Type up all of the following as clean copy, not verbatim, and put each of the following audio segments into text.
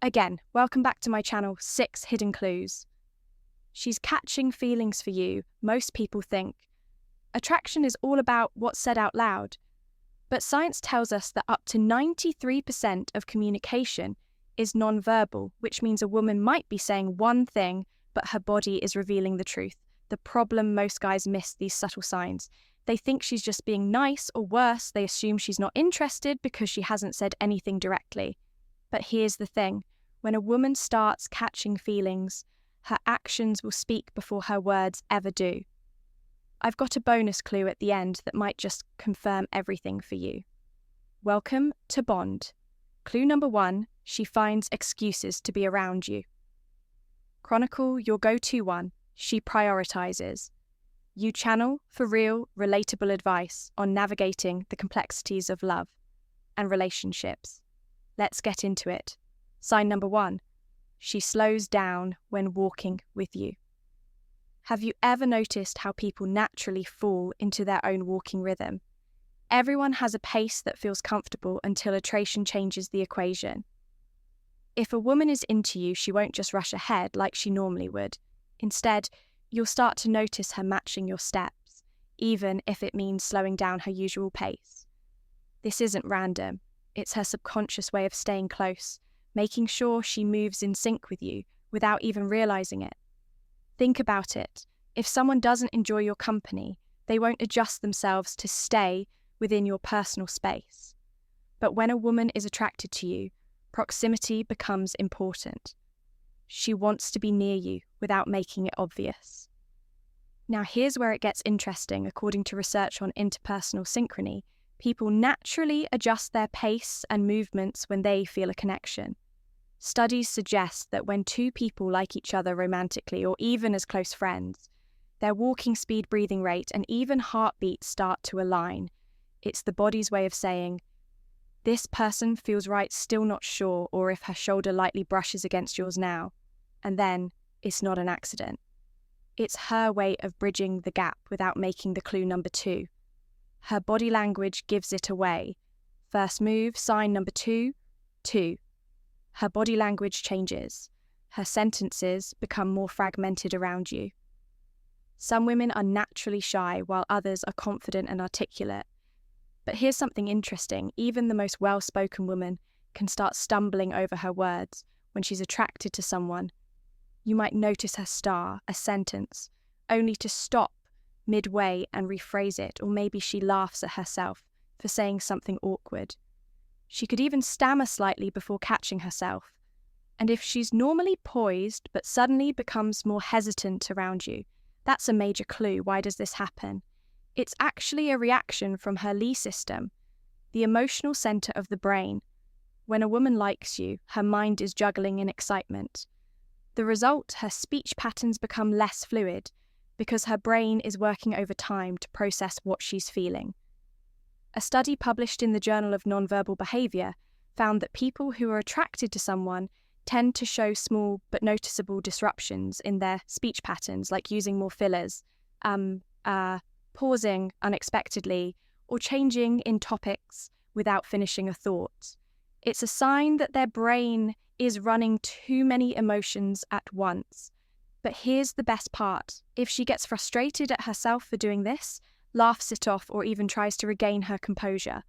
Again, welcome back to my channel, 6 Hidden Clues. She's catching feelings for you, most people think. Attraction is all about what's said out loud. But science tells us that up to 93% of communication is nonverbal, which means a woman might be saying one thing, but her body is revealing the truth. The problem, most guys miss these subtle signs. They think she's just being nice, or worse, they assume she's not interested because she hasn't said anything directly. But here's the thing. When a woman starts catching feelings, her actions will speak before her words ever do. I've got a bonus clue at the end that might just confirm everything for you. Welcome to Bond. Clue number 1, she finds excuses to be around you. Chronicle your go-to one, she prioritizes. You channel for real, relatable advice on navigating the complexities of love and relationships. Let's get into it. Sign number 1, she slows down when walking with you. Have you ever noticed how people naturally fall into their own walking rhythm? Everyone has a pace that feels comfortable until attraction changes the equation. If a woman is into you, she won't just rush ahead like she normally would. Instead, you'll start to notice her matching your steps, even if it means slowing down her usual pace. This isn't random. It's her subconscious way of staying close, making sure she moves in sync with you without even realizing it. Think about it. If someone doesn't enjoy your company, they won't adjust themselves to stay within your personal space. But when a woman is attracted to you, proximity becomes important. She wants to be near you without making it obvious. Now here's where it gets interesting. According to research on interpersonal synchrony, people naturally adjust their pace and movements when they feel a connection. Studies suggest that when two people like each other romantically or even as close friends, their walking speed, breathing rate, and even heartbeat start to align. It's the body's way of saying, this person feels right, still not sure, or if her shoulder lightly brushes against yours now. And then, it's not an accident. It's her way of bridging the gap without making the clue number 2. Her body language gives it away. First move, sign number 2, 2. Her body language changes. Her sentences become more fragmented around you. Some women are naturally shy, while others are confident and articulate. But here's something interesting. Even the most well-spoken woman can start stumbling over her words when she's attracted to someone. You might notice her star a sentence, only to stop midway and rephrase it, or maybe she laughs at herself for saying something awkward. She could even stammer slightly before catching herself. And if she's normally poised but suddenly becomes more hesitant around you, that's a major clue. Why does this happen? It's actually a reaction from her Lee system, the emotional center of the brain. When a woman likes you, her mind is juggling in excitement. The result, her speech patterns become less fluid because her brain is working overtime to process what she's feeling. A study published in the Journal of Nonverbal Behavior found that people who are attracted to someone tend to show small but noticeable disruptions in their speech patterns, like using more fillers, pausing unexpectedly, or changing in topics without finishing a thought. It's a sign that their brain is running too many emotions at once. But here's the best part. If she gets frustrated at herself for doing this, laughs it off, or even tries to regain her composure,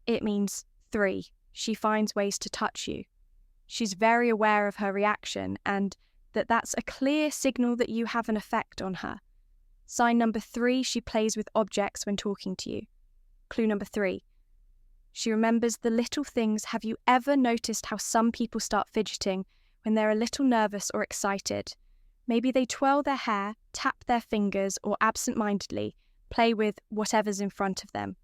it means 3, she finds ways to touch you. She's very aware of her reaction and that's a clear signal that you have an effect on her. Sign number 3, she plays with objects when talking to you. Clue number 3, she remembers the little things. Have you ever noticed how some people start fidgeting when they're a little nervous or excited? Maybe they twirl their hair, tap their fingers, or absent-mindedly play with whatever's in front of them.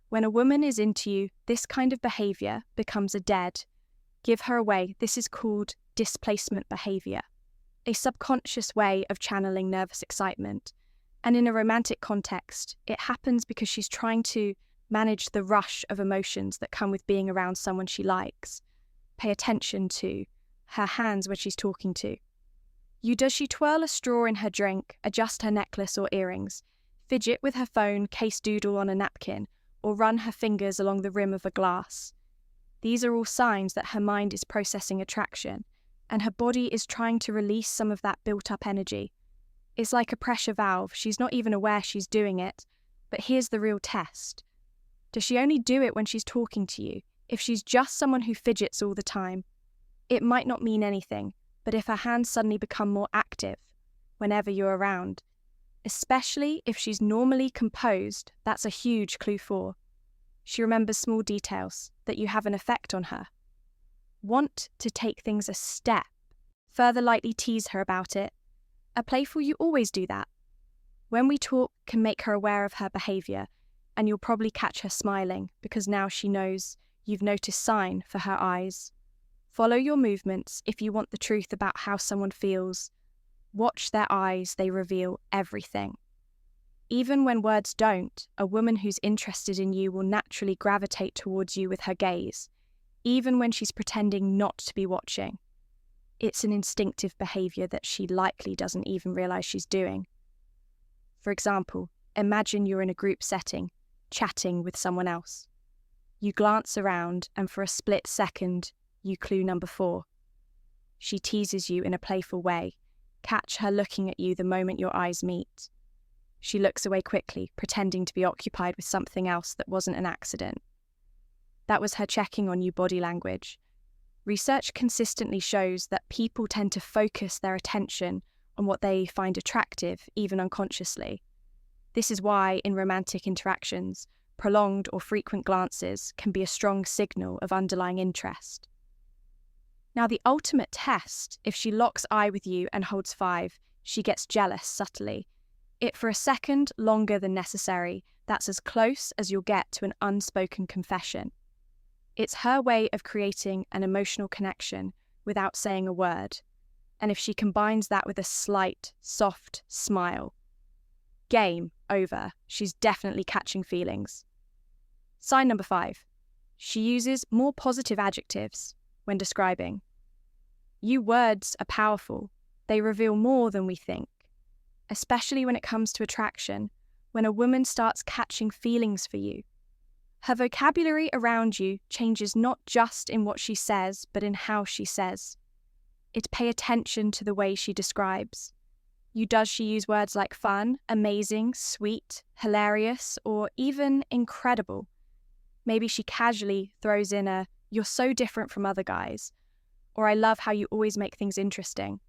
When a woman is into you, this kind of behavior becomes a dead. Give her away. This is called displacement behavior, a subconscious way of channeling nervous excitement. And in a romantic context, it happens because she's trying to manage the rush of emotions that come with being around someone she likes. Pay attention to her hands when she's talking to you. Does she twirl a straw in her drink, adjust her necklace or earrings, fidget with her phone, case doodle on a napkin, or run her fingers along the rim of a glass? These are all signs that her mind is processing attraction, and her body is trying to release some of that built-up energy. It's like a pressure valve. She's not even aware she's doing it, but here's the real test. Does she only do it when she's talking to you? If she's just someone who fidgets all the time, it might not mean anything, but if her hands suddenly become more active whenever you're around, especially if she's normally composed, that's a huge clue for. She remembers small details, that you have an effect on her. Want to take things a step, further lightly tease her about it. A playful "you always do that" when we talk can make her aware of her behaviour, and you'll probably catch her smiling because now she knows you've noticed sign for her eyes. Follow your movements if you want the truth about how someone feels. Watch their eyes, they reveal everything. Even when words don't, a woman who's interested in you will naturally gravitate towards you with her gaze, even when she's pretending not to be watching. It's an instinctive behaviour that she likely doesn't even realise she's doing. For example, imagine you're in a group setting, chatting with someone else. You glance around and for a split second, you clue number 4. She teases you in a playful way. Catch her looking at you the moment your eyes meet. She looks away quickly, pretending to be occupied with something else that wasn't an accident. That was her checking on you body language. Research consistently shows that people tend to focus their attention on what they find attractive, even unconsciously. This is why, in romantic interactions, prolonged or frequent glances can be a strong signal of underlying interest. Now, the ultimate test, if she locks eye with you and holds 5, she gets jealous subtly. It for a second longer than necessary. That's as close as you'll get to an unspoken confession. It's her way of creating an emotional connection without saying a word. And if she combines that with a slight, soft smile, game over. She's definitely catching feelings. Sign number 5. She uses more positive adjectives when describing. You words are powerful. They reveal more than we think, especially when it comes to attraction, when a woman starts catching feelings for you. Her vocabulary around you changes not just in what she says, but in how she says it. Pay attention to the way she describes. Does she use words like fun, amazing, sweet, hilarious, or even incredible? Maybe she casually throws in a "you're so different from other guys," or "I love how you always make things interesting."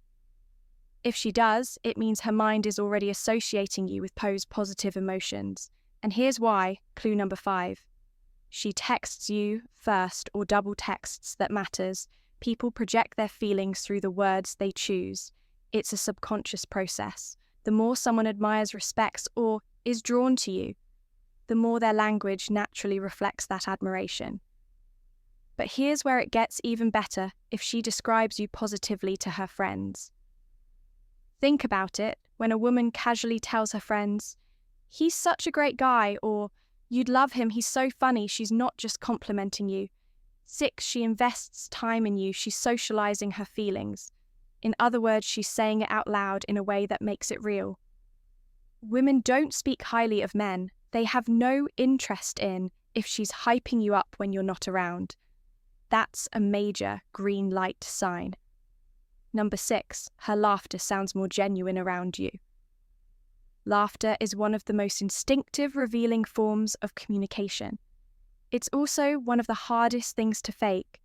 If she does, it means her mind is already associating you with positive emotions. And here's why, clue number 5. She texts you first or double texts that matters. People project their feelings through the words they choose. It's a subconscious process. The more someone admires, respects, or is drawn to you, the more their language naturally reflects that admiration. But here's where it gets even better if she describes you positively to her friends. Think about it when a woman casually tells her friends, "He's such a great guy," or "You'd love him, he's so funny." She's not just complimenting you. 6, she invests time in you. She's socializing her feelings. In other words, she's saying it out loud in a way that makes it real. Women don't speak highly of men. They have no interest in if she's hyping you up when you're not around. That's a major green light sign. Number 6, her laughter sounds more genuine around you. Laughter is one of the most instinctive, revealing forms of communication. It's also one of the hardest things to fake.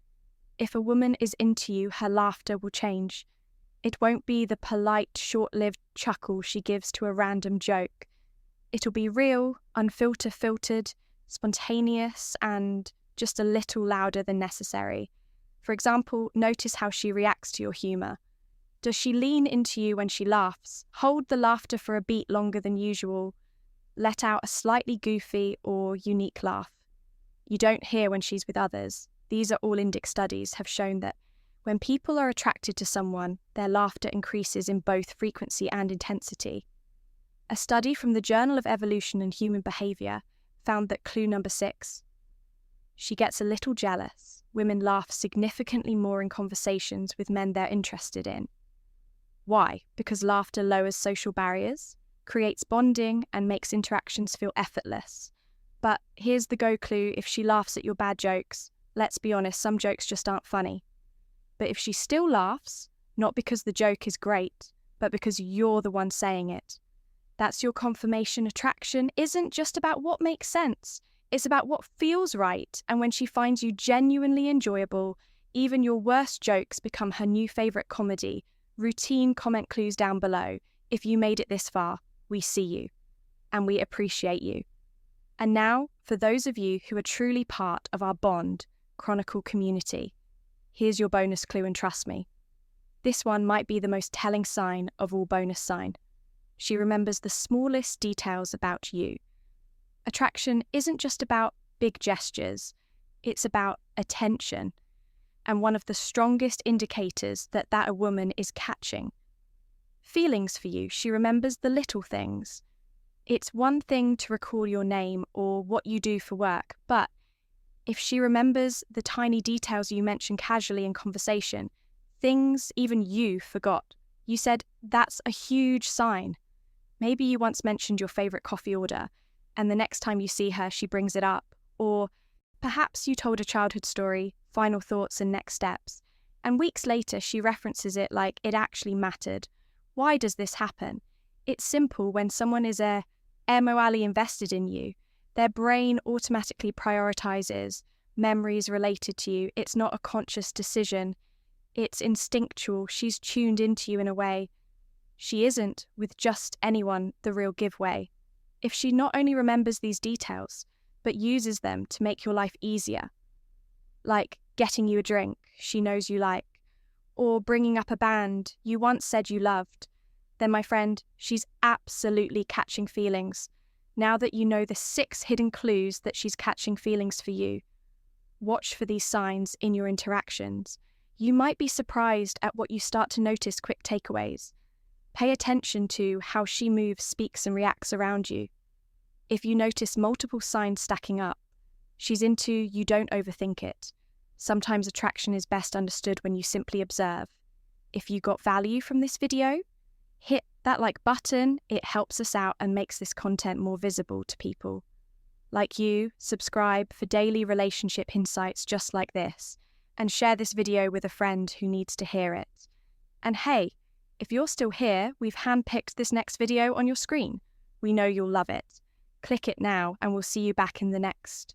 If a woman is into you, her laughter will change. It won't be the polite, short-lived chuckle she gives to a random joke. It'll be real, filtered, spontaneous, and just a little louder than necessary. For example, notice how she reacts to your humour. Does she lean into you when she laughs? Hold the laughter for a beat longer than usual? Let out a slightly goofy or unique laugh? You don't hear when she's with others. These are all Indic studies have shown that when people are attracted to someone, their laughter increases in both frequency and intensity. A study from the Journal of Evolution and Human Behaviour found that clue number 6. She gets a little jealous. Women laugh significantly more in conversations with men they're interested in. Why? Because laughter lowers social barriers, creates bonding, and makes interactions feel effortless. But here's the go clue: if she laughs at your bad jokes, let's be honest, some jokes just aren't funny. But if she still laughs, not because the joke is great, but because you're the one saying it, that's your confirmation. Attraction isn't just about what makes sense. It's about what feels right. And when she finds you genuinely enjoyable, even your worst jokes become her new favourite comedy. Routine comment clues down below. If you made it this far, we see you. And we appreciate you. And now, for those of you who are truly part of our Bond Chronicle community, here's your bonus clue, and trust me, this one might be the most telling sign of all bonus sign. She remembers the smallest details about you. Attraction isn't just about big gestures, it's about attention. And one of the strongest indicators that a woman is catching feelings for you, she remembers the little things. It's one thing to recall your name or what you do for work, but if she remembers the tiny details you mentioned casually in conversation, things even you forgot, you said, that's a huge sign. Maybe you once mentioned your favourite coffee order, and the next time you see her, she brings it up. Or perhaps you told a childhood story, final thoughts and next steps, and weeks later she references it like it actually mattered. Why does this happen? It's simple. When someone is emotionally invested in you, their brain automatically prioritizes memories related to you. It's not a conscious decision. It's instinctual. She's tuned into you in a way she isn't with just anyone the real giveaway. If she not only remembers these details, but uses them to make your life easier, like getting you a drink she knows you like, or bringing up a band you once said you loved, then my friend, she's absolutely catching feelings. Now that you know the 6 hidden clues that she's catching feelings for you, watch for these signs in your interactions. You might be surprised at what you start to notice. Quick takeaways. Pay attention to how she moves, speaks, and reacts around you. If you notice multiple signs stacking up, she's into you. Don't overthink it. Sometimes attraction is best understood when you simply observe. If you got value from this video, hit that like button. It helps us out and makes this content more visible to people like you. Subscribe for daily relationship insights just like this, and share this video with a friend who needs to hear it. And hey, if you're still here, we've handpicked this next video on your screen. We know you'll love it. Click it now and we'll see you back in the next.